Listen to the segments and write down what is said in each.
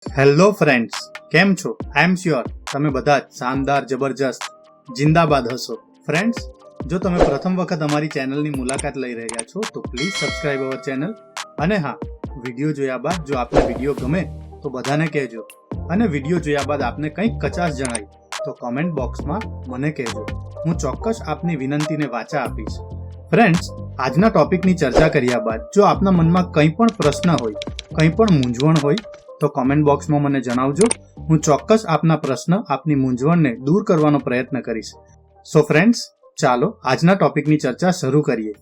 Hello friends, કેમ છો? આઈ am sure તમે બધા જ શાનદાર, જબરજસ્ત, જિંદાબાદ હશો. ફ્રેન્ડ્સ, જો તમે પ્રથમ વખત અમારી ચેનલની મુલાકાત લઈ રહ્યા છો તો પ્લીઝ સબસ્ક્રાઇબ અવર ચેનલ. અને હા, વિડીયો જોયા બાદ જો આપને વિડીયો ગમે તો બધાને કહેજો, અને વિડીયો જોયા બાદ આપને કંઈક કચાશ જણાય તો કોમેન્ટ બોક્સમાં મને કહેજો. હું ચોક્કસ આપની વિનંતીને વાચા આપીશ. ફ્રેન્ડ્સ, આજના ટોપિકની ચર્ચા કર્યા બાદ જો આપના મનમાં કંઈ પણ પ્રશ્ન હોય, કંઈ પણ મૂંઝવણ હોય તો કોમેન્ટ બોક્સમાં મને જણાવજો. હું ચોક્કસ આપના પ્રશ્ન, આપની મૂંઝવણને દૂર કરવાનો પ્રયત્ન કરીશ. સો ફ્રેન્ડ્સ, ચાલો આજના ટોપિકની ચર્ચા શરૂ કરીએ.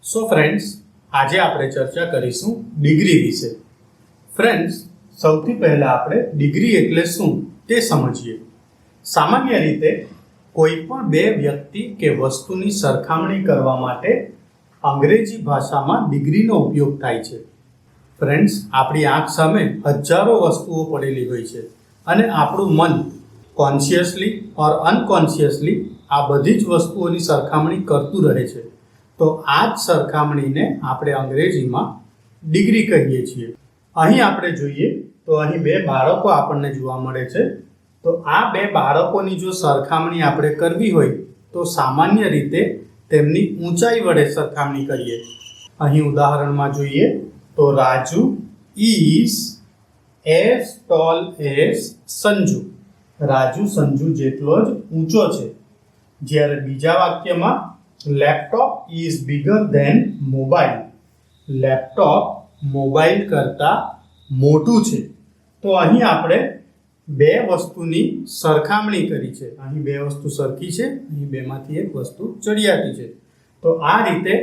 સો ફ્રેન્ડ્સ, આજે આપણે ચર્ચા કરીશું ડિગ્રી વિશે. ફ્રેન્ડ્સ, સૌથી પહેલા આપણે ડિગ્રી એટલે શું તે સમજીએ. સામાન્ય રીતે કોઈ પણ બે વ્યક્તિ કે વસ્તુની સરખામણી કરવા માટે અંગ્રેજી ભાષામાં ડિગ્રીનો ઉપયોગ થાય છે. ફ્રેન્ડ્સ, આપણી આંખ સામે હજારો વસ્તુઓ પડેલી હોય છે અને આપણું મન કોન્શિયસલી ઓર અનકોન્શિયસલી આ બધી જ વસ્તુઓની સરખામણી કરતું રહે છે. તો આ જ સરખામણીને આપણે અંગ્રેજીમાં ડિગ્રી કહીએ છીએ. અહીં આપણે જોઈએ તો અહીં બે બાળકો આપણને જોવા મળે છે. તો આ બે બાળકોની જો સરખામણી આપણે કરવી હોય તો સામાન્ય રીતે તેમની ઊંચાઈ વડે સરખામણી કરીએ. અહીં ઉદાહરણમાં જોઈએ તો Raju is as tall as Sanju. Raju Sanju જેટલો જ ઊંચો છે. જ્યારે બીજા વાક્યમાં laptop is bigger than mobile. Laptop mobile કરતાં મોટું છે. તો અહીં આપણે બે વસ્તુની સરખામણી કરી છે. અહીં બે વસ્તુ સરખી છે, અહીં બેમાંથી એક વસ્તુ ચડિયાતી છે. તો આ રીતે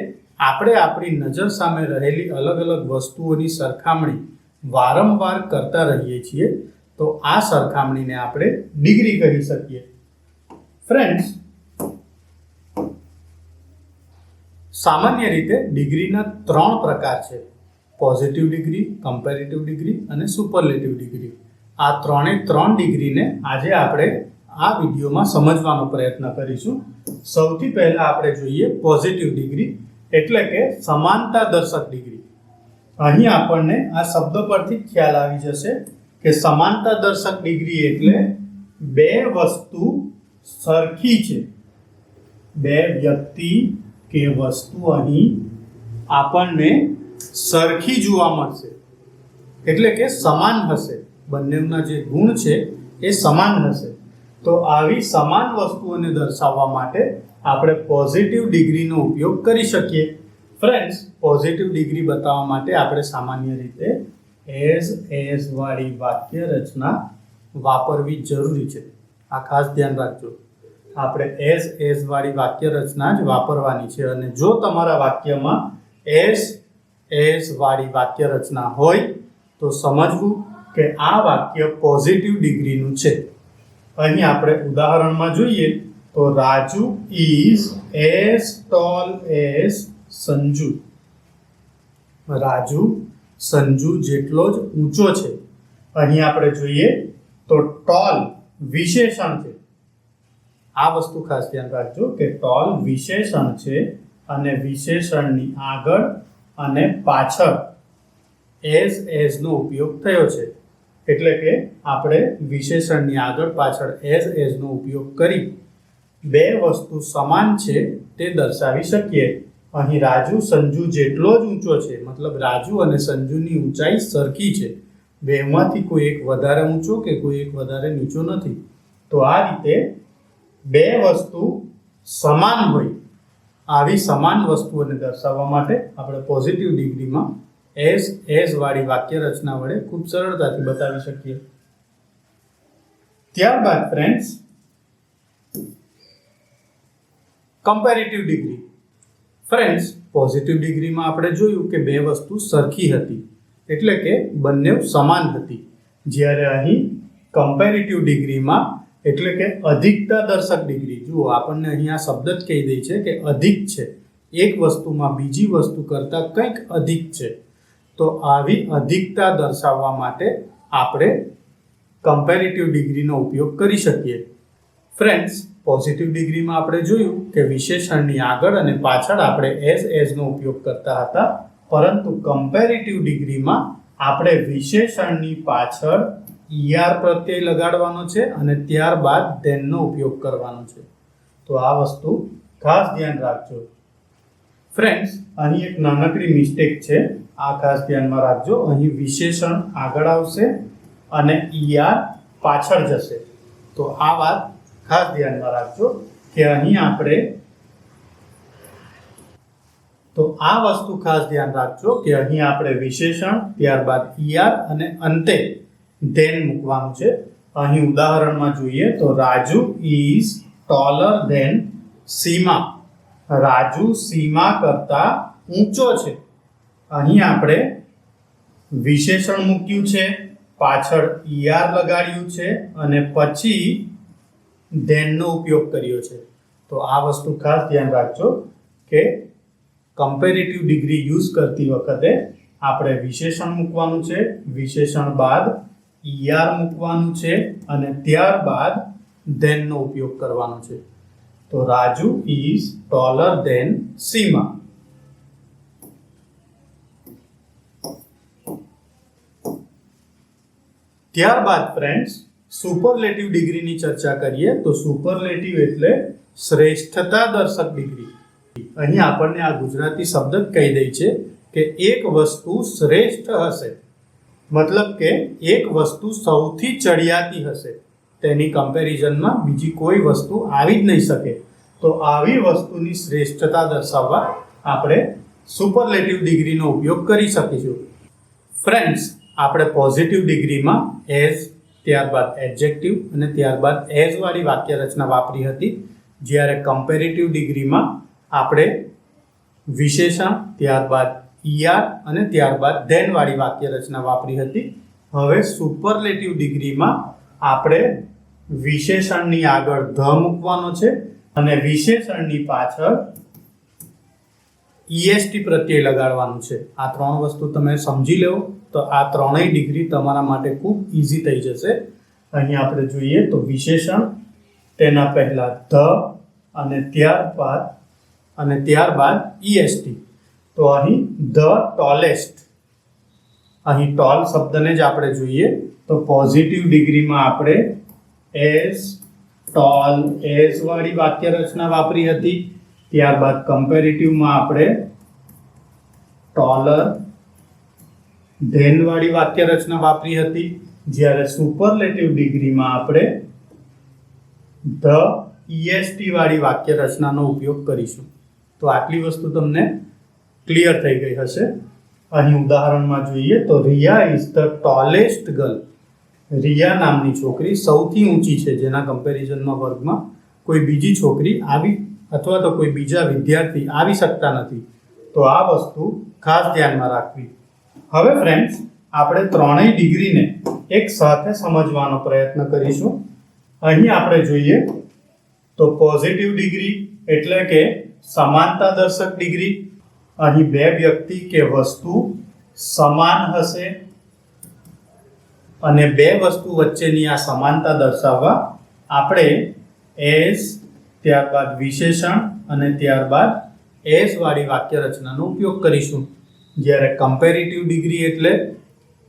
આપણે આપણી નજર સામે રહેલી અલગ અલગ વસ્તુઓની સરખામણી વારંવાર કરતા રહીએ છીએ. તો આ સરખામણીને આપણે ડિગ્રી કહી શકીએ. ફ્રેન્ડ્સ, સામાન્ય રીતે ડિગ્રીના 3 પ્રકાર છે: પોઝિટિવ ડિગ્રી, કમ્પેરેટિવ ડિગ્રી અને સુપરલેટિવ ડિગ્રી. આ ત્રણે 3 ડિગ્રીને આજે આપણે આ વિડીયોમાં સમજવાનો પ્રયત્ન કરીશું. સૌથી પહેલા આપણે જોઈએ પોઝિટિવ ડિગ્રી, એટલે કે સમાનતા દર્શક ડિગ્રી. અહીં આપણને આ શબ્દ પરથી ખ્યાલ આવી જશે કે સમાનતા દર્શક ડિગ્રી એટલે બે વસ્તુ સરખી છે. બે વ્યક્તિ કે વસ્તુ અહીં આપણને સરખી જોવા મળશે, એટલે કે સમાન હશે. બંનેના જે ગુણ છે એ સમાન હશે. તો આવી સમાન વસ્તુઓને દર્શાવવા માટે આપણે પોઝિટિવ ડિગ્રીનો ઉપયોગ કરી શકીએ. ફ્રેન્ડ્સ, પોઝિટિવ ડિગ્રી બતાવવા માટે આપણે સામાન્ય રીતે એઝ વાળી વાક્ય રચના વાપરવી જરૂરી છે. આ ખાસ ધ્યાન રાખજો. આપણે એઝ વાળી વાક્ય રચના જ વાપરવાની છે. અને જો તમારા વાક્યમાં એઝ વાળી વાક્ય રચના હોય તો સમજવું કે આ વાક્ય પોઝિટિવ ડિગ્રીનું છે. અહીં આપણે ઉદાહરણમાં જોઈએ તો Raju is as tall as Sanju. Raju Sanju જેટલો જ ઊંચો છે. અહીં આપણે જોઈએ તો ટોલ વિશેષણ છે. આ વસ્તુ ખાસ ધ્યાન રાખજો કે ટોલ વિશેષણ છે અને વિશેષણની આગળ અને પાછળ એઝ નો ઉપયોગ થયો છે. એટલે કે આપણે વિશેષણની આગળ પાછળ એઝ નો ઉપયોગ કરી બે વસ્તુ સમાન છે તે દર્શાવી શકીએ. અહીં રાજુ સંજુ જેટલો જ ઊંચો છે, મતલબ રાજુ અને સંજુની ઊંચાઈ સરખી છે. બેમાંથી કોઈ એક વધારે ઊંચો કે કોઈ એક વધારે નીચો નથી. તો આ રીતે બે વસ્તુ સમાન હોય આવી સમાન વસ્તુઓને દર્શાવવા માટે આપણે પોઝિટિવ ડિગ્રીમાં એઝ વાળી વાક્ય રચના વડે ખૂબ સરળતાથી બતાવી શકીએ. ત્યારબાદ friends, comparative degree. Friends, positive ડિગ્રીમાં આપણે જોયું કે બે વસ્તુ સરખી હતી, એટલે કે બંને સમાન હતી. જ્યારે અહીં કમ્પેરેટિવ ડિગ્રીમાં એટલે કે અધિકતા દર્શક ડિગ્રી, જુઓ આપણને અહીં આ શબ્દ જ કહી દે છે કે અધિક છે. એક વસ્તુમાં બીજી વસ્તુ કરતાં કંઈક અધિક છે. તો આવી અધિકતા દર્શાવવા માટે આપણે કમ્પેરેટિવ ડિગ્રીનો ઉપયોગ કરી શકીએ. ફ્રેન્ડ્સ, પોઝિટિવ ડિગ્રીમાં આપણે જોયું કે વિશેષણની આગળ અને પાછળ આપણે એઝનો ઉપયોગ કરતા હતા, પરંતુ કમ્પેરેટિવ ડિગ્રીમાં આપણે વિશેષણની પાછળ ER પ્રત્યય લગાડવાનો છે અને ત્યારબાદ ધેનનો ઉપયોગ કરવાનો છે. તો આ વસ્તુ ખાસ ધ્યાન રાખજો. ફ્રેન્ડ્સ, અહીં એક નાનકડી મિસ્ટેક છે, આ ખાસ ધ્યાનમાં રાખજો. અહીં વિશેષણ આગળ આવશે અને ER પાછળ જશે. તો આ વાત ખાસ ધ્યાનમાં રાખજો કે અહીં આપણે આ વસ્તુ ખાસ ધ્યાન રાખજો કે અહીં આપણે વિશેષણ, ત્યારબાદ ER અને અંતે ધેન મૂકવાનું છે. અહીં ઉદાહરણમાં જોઈએ તો રાજુ ઇઝ ટોલર ધેન સીમા. રાજુ સીમા કરતા ઊંચો છે. અહીં આપણે વિશેષણ મૂક્યું છે, પાછળ ER લગાડ્યું છે અને પછી ધેનનો ઉપયોગ કર્યો છે. તો આ વસ્તુ ખાસ ધ્યાન રાખજો કે કમ્પેરેટિવ ડિગ્રી યુઝ કરતી વખતે આપણે વિશેષણ મૂકવાનું છે, વિશેષણ બાદ ER મૂકવાનું છે અને ત્યારબાદ ધેનનો ઉપયોગ કરવાનો છે. તો રાજુ ઇઝ ટોલર ધેન સીમા. ત્યારબાદ ફ્રેન્ડ્સ, સુપરલેટિવ ડિગ્રીની ચર્ચા કરીએ. તો સુપરલેટિવ એટલે શ્રેષ્ઠતા દર્શક ડિગ્રી. અહીં આપણને આ ગુજરાતી શબ્દ જ કહી દે છે કે એક વસ્તુ શ્રેષ્ઠ હશે, મતલબ કે એક વસ્તુ સૌથી ચડિયાતી હશે, તેની કમ્પેરિઝનમાં બીજી કોઈ વસ્તુ આવી જ નહીં શકે. તો આવી વસ્તુની શ્રેષ્ઠતા દર્શાવવા આપણે સુપરલેટિવ ડિગ્રીનો ઉપયોગ કરી શકીશું. ફ્રેન્ડ્સ, આપણે પોઝિટિવ ડિગ્રીમાં એઝ, ત્યારબાદ એડજેક્ટિવ અને ત્યારબાદ એઝ વાળી વાક્ય રચના વાપરી હતી, જ્યારે કમ્પેરેટિવ ડિગ્રીમાં આપણે વિશેષણ, ત્યારબાદ ER અને ત્યારબાદ ધેન વાળી વાક્ય રચના વાપરી હતી. હવે સુપરલેટિવ ડિગ્રીમાં આપણે વિશેષણની આગળ ધ મૂકવાનો છે અને વિશેષણની પાછળ EST પ્રત્યય લગાડવાનું છે. આ ત્રણ વસ્તુ તમે સમજી લો તો આ ત્રણેય ડિગ્રી તમારા માટે ખૂબ ઇઝી થઈ જશે. અહીં આપણે જોઈએ તો વિશેષણ, તેના પહેલા ધ અને ત્યારબાદ EST. તો અહીં ધ ટોલેસ્ટ, અહીં ટોલ શબ્દને જ આપણે જોઈએ તો પોઝિટિવ ડિગ્રીમાં આપણે એઝ, ટોલ, એઝ વાળી વાક્ય રચના વાપરી હતી. ત્યારબાદ કમ્પેરેટિવમાં આપણે ટોલર, ધેન વાળી વાક્ય રચના વાપરી હતી, જ્યારે સુપરલેટિવ ડિગ્રીમાં આપણે ધ, EST વાળી વાક્ય રચનાનો ઉપયોગ કરીશું. તો આટલી વસ્તુ તમને ક્લિયર થઈ ગઈ હશે. અહીં ઉદાહરણમાં જોઈએ તો Riya is the tallest girl. Riya નામની છોકરી સૌથી ઊંચી છે, જેના કમ્પેરિઝનમાં વર્ગમાં કોઈ બીજી છોકરી આવી અથવા તો કોઈ બીજા વિદ્યાર્થી આવી શકતા નથી. તો આ વસ્તુ ખાસ ધ્યાનમાં રાખવી. હવે ફ્રેન્ડ્સ, આપણે ત્રણેય ડિગ્રીને એક સાથે સમજવાનો પ્રયત્ન કરીશું. અહીં આપણે જોઈએ તો પોઝિટિવ ડિગ્રી એટલે કે સમાનતા દર્શક ડિગ્રી. અહીં બે વ્યક્તિ કે વસ્તુ સમાન હશે અને બે વસ્તુ વચ્ચેની આ સમાનતા દર્શાવવા આપણે એઝ, ત્યારબાદ વિશેષણ અને ત્યારબાદ એઝ વાળી વાક્ય રચનાનો ઉપયોગ કરીશું. જ્યારે કમ્પેરેટિવ ડિગ્રી એટલે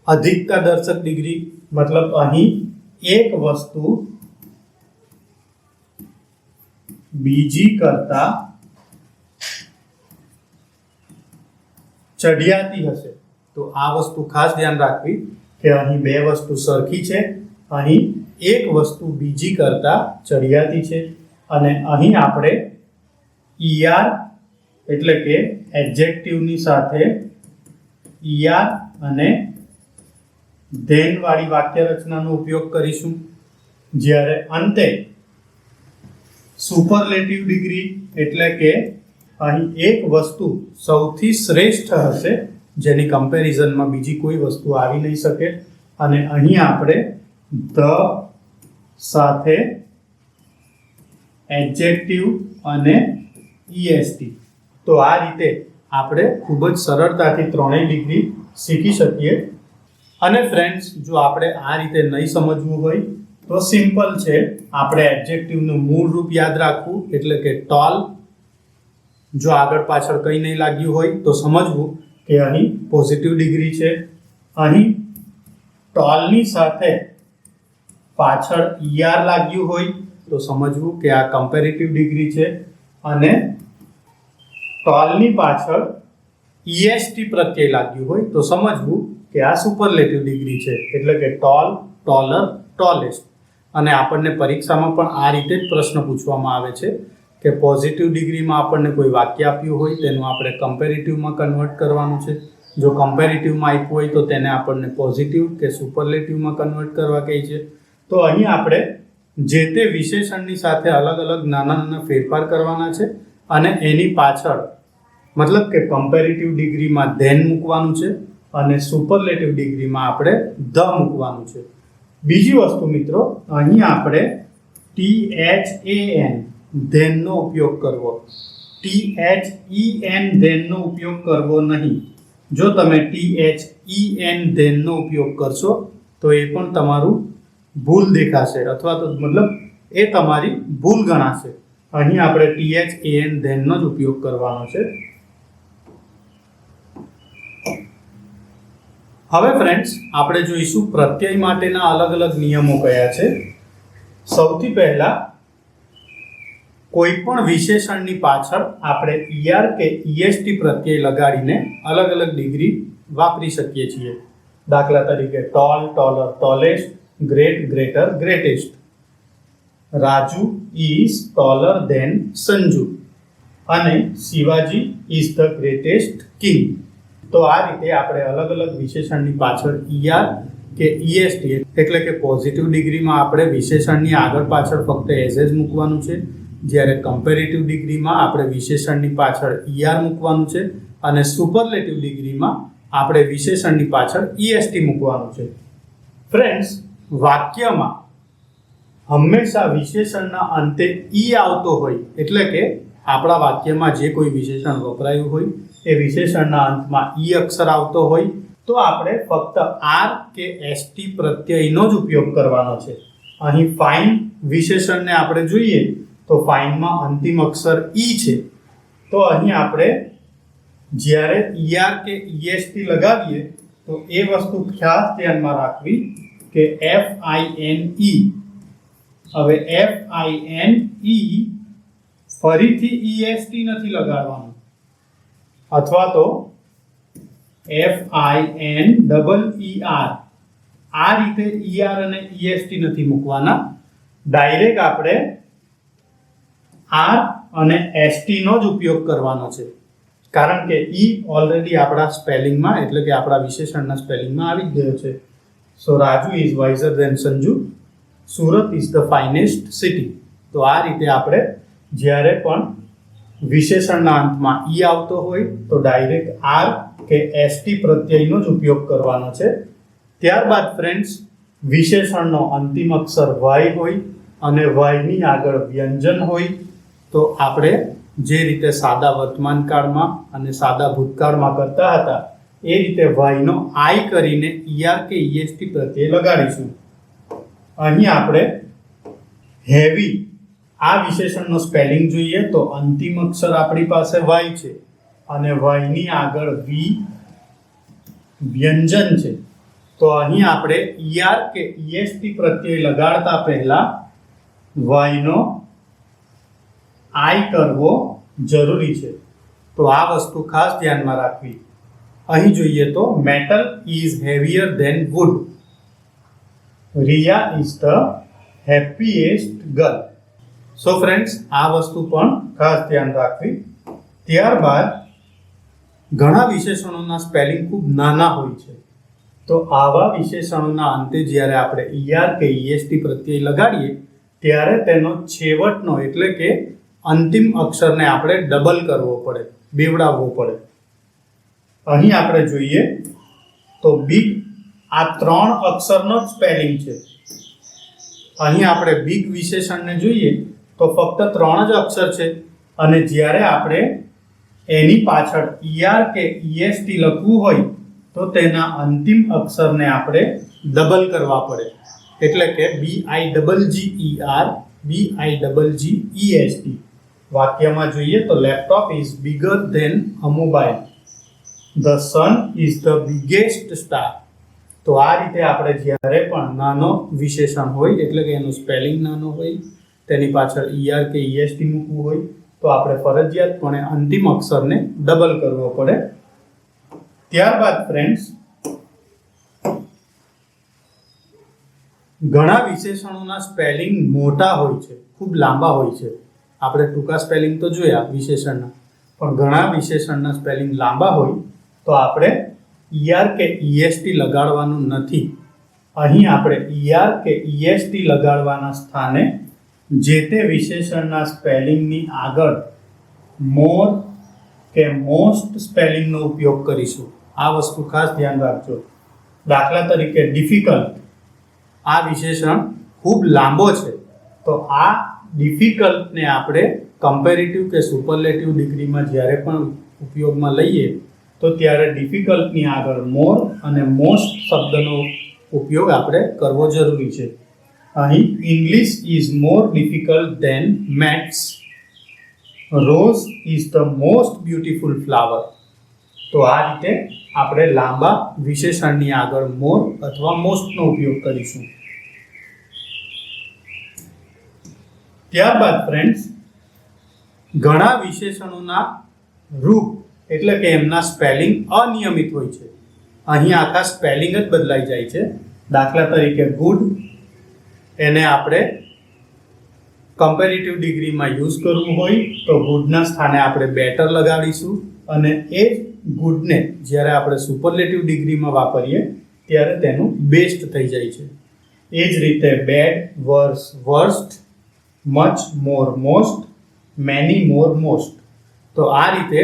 અધિકતા દર્શક ડિગ્રી, મતલબ અહીં એક વસ્તુ બીજી કરતા ચડિયાતી હશે. તો આ વસ્તુ ખાસ ધ્યાન રાખવી કે અહીં બે વસ્તુ સરખી છે, અહીં એક વસ્તુ બીજી કરતા ચડિયાતી છે અને અહીં આપણે ER એટલે કે એડજેક્ટિવની સાથે ER અને ધેન વાળી વાક્ય રચનાનો ઉપયોગ કરીશું. જ્યારે અંતે સુપરલેટિવ ડિગ્રી એટલે કે અહીં એક વસ્તુ સૌથી શ્રેષ્ઠ હશે, જેની કમ્પેરિઝનમાં બીજી કોઈ વસ્તુ આવી નહીં શકે અને અહીં આપણે ધ સાથે એડજેક્ટિવ અને EST. તો આ રીતે આપણે ખૂબ જ સરળતાથી ત્રણેય ડિગ્રી શીખી શકીએ. અને ફ્રેન્ડ્સ, જો આપણે આ રીતે નહીં સમજવું હોય તો સિમ્પલ છે, આપણે એડજેક્ટિવનું મૂળ રૂપ યાદ રાખવું એટલે કે ટોલ. જો આગળ પાછળ કંઈ નહીં લાગ્યું હોય તો સમજવું કે અહીં પોઝિટિવ ડિગ્રી છે અહીં ટોલની સાથે પાછળ ER લાગ્યું હોય તો સમજવું કે આ કમ્પેરેટિવ ડિગ્રી છે, અને ટોલની પાછળ EST પ્રત્યય લાગ્યું હોય તો સમજવું કે આ સુપરલેટિવ ડિગ્રી છે, એટલે કે ટોલ, ટોલર, ટોલેસ્ટ. અને આપણને પરીક્ષામાં પણ આ રીતે જ પ્રશ્ન પૂછવામાં આવે છે કે પોઝિટિવ ડિગ્રીમાં આપણને કોઈ વાક્ય આપ્યું હોય તેનું આપણે કમ્પેરેટિવમાં કન્વર્ટ કરવાનું છે. જો કમ્પેરેટિવમાં આપ્યું હોય તો તેને આપણને પોઝિટિવ કે સુપરલેટિવમાં કન્વર્ટ કરવા કહે છે. તો અહીં આપણે જે તે વિશેષણની સાથે અલગ અલગ નાના નાના ફેરફાર કરવાના છે, અને એની પાછળ મતલબ કે કમ્પેરેટિવ ડિગ્રીમાં ધેન મૂકવાનું છે અને સુપરલેટિવ ડિગ્રીમાં આપણે ધ મૂકવાનું છે. બીજી વસ્તુ મિત્રો, અહીં આપણે THAN ધેનનો ઉપયોગ કરવો, THEN ધેનનો ઉપયોગ કરવો નહીં. જો તમે THEN ધેનનો ઉપયોગ કરશો તો એ પણ તમારું ભૂલ દેખાશે, અથવા તો મતલબ એ તમારી ભૂલ ગણાશે. અહીં આપણે THAN ધેનનો જ ઉપયોગ કરવાનો છે. હવે ફ્રેન્ડ્સ, આપણે જોઈશું પ્રત્યય માટેના અલગ અલગ નિયમો કયા છે. સૌથી પહેલા, કોઈ પણ વિશેષણની પાછળ આપણે ER કે EST પ્રત્યય લગાડીને અલગ અલગ ડિગ્રી વાપરી શકીએ છીએ. દાખલા તરીકે tall, taller, tallest, great, greater, greatest. Raju is taller than Sanju, અને Shivaji is the greatest king. તો આ રીતે આપણે અલગ અલગ વિશેષણની પાછળ ER કે EST એટલે કે પોઝિટિવ ડિગ્રીમાં આપણે વિશેષણની આગળ પાછળ ફક્ત એઝ જ મૂકવાનું છે, જ્યારે કમ્પેરેટિવ ડિગ્રીમાં આપણે વિશેષણની પાછળ ER મૂકવાનું છે, અને સુપરલેટિવ ડિગ્રીમાં આપણે વિશેષણની પાછળ EST મૂકવાનું છે. ફ્રેન્ડ્સ, વાક્યમાં હંમેશા વિશેષણના અંતે આવતો હોય, એટલે કે આપણા વાક્યમાં જે કોઈ વિશેષણ વપરાયું હોય એ વિશેષણના અંતમાં અક્ષર આવતો હોય તો આપણે ફક્ત R કે ST પ્રત્યયનો જ ઉપયોગ કરવાનો છે. અહીં ફાઇન વિશેષણને આપણે જોઈએ તો ફાઇનમાં અંતિમ અક્ષર છે, તો અહીં આપણે જ્યારે ER કે EST લગાવીએ તો એ વસ્તુ ખાસ ધ્યાનમાં રાખવી કે FINE. હવે FINE ફરીથી EST નથી લગાડવાનું, અથવા તો FINEER. આ રીતે ER અને EST નથી મૂકવાના. ડાયરેક્ટ આપણે R અને ST નો જ ઉપયોગ કરવાનો છે, કારણ કે ઓલરેડી આપણા સ્પેલિંગમાં એટલે કે આપણા વિશેષણના સ્પેલિંગમાં આવી ગયો છે. So Raju is wiser than Sanju, Surat is the finest city. તો આ રીતે આપણે જ્યારે પણ વિશેષણના અંતમાં આવતો હોય તો ડાયરેક્ટ R કે ST પ્રત્યયનો જ ઉપયોગ કરવાનો છે. ત્યારબાદ ફ્રેન્ડ્સ, વિશેષણનો અંતિમ અક્ષર Y હોય અને Y ની આગળ વ્યંજન હોય તો આપણે જે રીતે સાદા વર્તમાનકાળમાં અને સાદા ભૂતકાળમાં કરતા હતા એ રીતે Y નો I કરીને ER કે EST પ્રત્યય લગાડીશું. અહીં આપણે હેવી આ વિશેષણનો સ્પેલિંગ જોઈએ તો અંતિમ અક્ષર આપણી પાસે Y છે અને Y ની આગળ વ્યંજન છે. તો અહીં આપણે ER કે EST પ્રત્યય લગાડતા પહેલા Y નો I કરવો જરૂરી છે. તો આ વસ્તુ ખાસ ધ્યાનમાં રાખવી. અહીં જોઈએ તો metal is heavier than wood. Riya is the happiest girl. So friends, આ વસ્તુ પણ ખાસ ધ્યાન રાખવી. ત્યારબાદ ઘણા વિશેષણોના સ્પેલિંગ ખૂબ નાના હોય છે, તો આવા વિશેષણોના અંતે જ્યારે આપણે ER કે EST પ્રત્યય લગાડીએ ત્યારે તેનો છેવટનો એટલે કે અંતિમ અક્ષરને આપણે ડબલ કરવો પડે, બેવડાવવો પડે. અહીં આપણે જોઈએ તો બિગ આ 3 અક્ષરનો જ સ્પેલિંગ છે. અહીં આપણે બિગ વિશેષણને જોઈએ તો ફક્ત 3 જ અક્ષર છે, અને જ્યારે આપણે એની પાછળ ER કે EST લખવું હોય તો તેના અંતિમ અક્ષરને આપણે ડબલ કરવા પડે, એટલે કે BIGGER, BIGGEST. વાક્યમાં જોઈએ તો laptop is bigger than a mobile. The sun is the biggest star. તો આ રીતે આપણે જ્યારે પણ નાનો વિશેષણ હોય એટલે કે એનું સ્પેલિંગ નાનો હોય, તેની પાછળ ER કે EST મૂકવું હોય તો આપણે ફરજિયાતપણે અંતિમ અક્ષરને ડબલ કરવો પડે. ત્યારબાદ ફ્રેન્ડ્સ, ઘણા વિશેષણોના સ્પેલિંગ મોટા હોય છે, ખૂબ લાંબા હોય છે. આપણે ટૂંકા સ્પેલિંગ તો જોયા વિશેષણના, પણ ઘણા વિશેષણના સ્પેલિંગ લાંબા હોય તો આપણે ER કે EST લગાડવાનું નથી. અહીં આપણે ER કે EST લગાડવાના સ્થાને જે તે વિશેષણના સ્પેલિંગની આગળ મોર કે મોસ્ટ સ્પેલિંગનો ઉપયોગ કરીશું. આ વસ્તુ ખાસ ધ્યાન રાખજો. દાખલા તરીકે ડિફિકલ્ટ, આ વિશેષણ ખૂબ લાંબો છે તો આ ડિફિકલ્ટને આપણે કમ્પેરેટિવ કે સુપરલેટિવ ડિગ્રીમાં જ્યારે પણ ઉપયોગમાં લઈએ તો ત્યારે ડિફિકલ્ટની આગળ મોર અને મોસ્ટ શબ્દનો ઉપયોગ આપણે કરવો જરૂરી છે. અહીં English is more difficult than maths. Rose is the most beautiful flower. તો આ રીતે આપણે લાંબા વિશેષણની આગળ મોર અથવા મોસ્ટનો ઉપયોગ કરીશું. ત્યારબાદ ફ્રેન્ડ્સ, ઘણા વિશેષણોના રૂપ એટલે કે એમના સ્પેલિંગ અનિયમિત હોય છે. અહીં આખા સ્પેલિંગ જ બદલાઈ જાય છે. દાખલા તરીકે ગુડ, એને આપણે કમ્પેરેટિવ ડિગ્રીમાં યુઝ કરવું હોય તો ગુડના સ્થાને આપણે બેટર લગાડીશું અને એ જ ગુડને જ્યારે આપણે સુપરલેટિવ ડિગ્રીમાં વાપરીએ ત્યારે તેનું બેસ્ટ થઈ જાય છે. એ જ રીતે bad, worse, worst, much more most, many more most. તો આ રીતે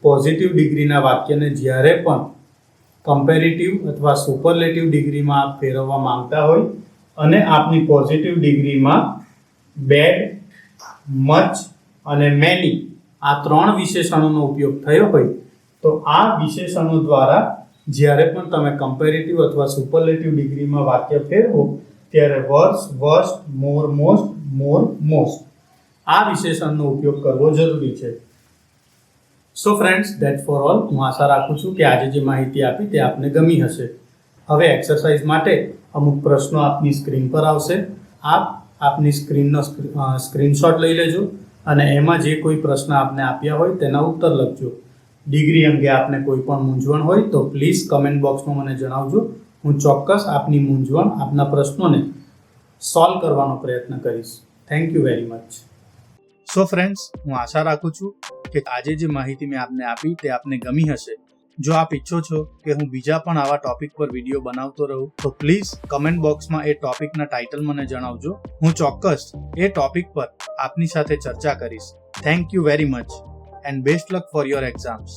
પોઝિટિવ ડિગ્રીના વાક્યને જ્યારે પણ કમ્પેરેટિવ અથવા સુપરલેટિવ ડિગ્રીમાં ફેરવવા માંગતા હોય અને આપની પોઝિટિવ ડિગ્રીમાં બેડ, મચ અને મેની આ 3 વિશેષણોનો ઉપયોગ થયો હોય તો આ વિશેષણો દ્વારા જ્યારે પણ તમે કમ્પેરેટિવ અથવા સુપરલેટિવ ડિગ્રીમાં વાક્ય ફેરવો ત્યારે વર્સ, વર્સ્ટ, મોર મોસ્ટ, મોર મોસ્ટ આ વિશેષણનો ઉપયોગ કરવો જરૂરી છે. So friends, that for all. હું આશા રાખું છું કે આજે જે માહિતી આપી તે આપને ગમી હશે. હવે એક્સરસાઇઝ માટે અમુક પ્રશ્નો આપની સ્ક્રીન પર આવશે. આપ આપની સ્ક્રીનનો સ્ક્રીનશોટ લઈ લેજો અને એમાં જે કોઈ પ્રશ્ન આપને આપ્યા હોય તેના ઉત્તર લખજો. ડિગ્રી અંગે આપને કોઈ પણ મૂંઝવણ હોય તો પ્લીઝ કમેન્ટ બોક્સમાં મને જણાવજો. હું ચોક્કસ આપની મૂંઝવણ, આપના પ્રશ્નોને સોલ્વ કરવાનો પ્રયત્ન કરીશ. Thank you very much. So friends, હું આશા રાખું છું કે આજે જે માહિતી મેં આપને આપી તે આપને ગમી હશે. જો આપ ઈચ્છો છો કે હું બીજા પણ આવા ટોપિક પર વિડીયો બનાવતો રહું તો પ્લીઝ કમેન્ટ બોક્સમાં એ ટોપિકના ટાઇટલ મને જણાવજો. હું ચોક્કસ એ ટોપિક પર આપની સાથે ચર્ચા કરીશ. Thank you very much and best luck for your exams.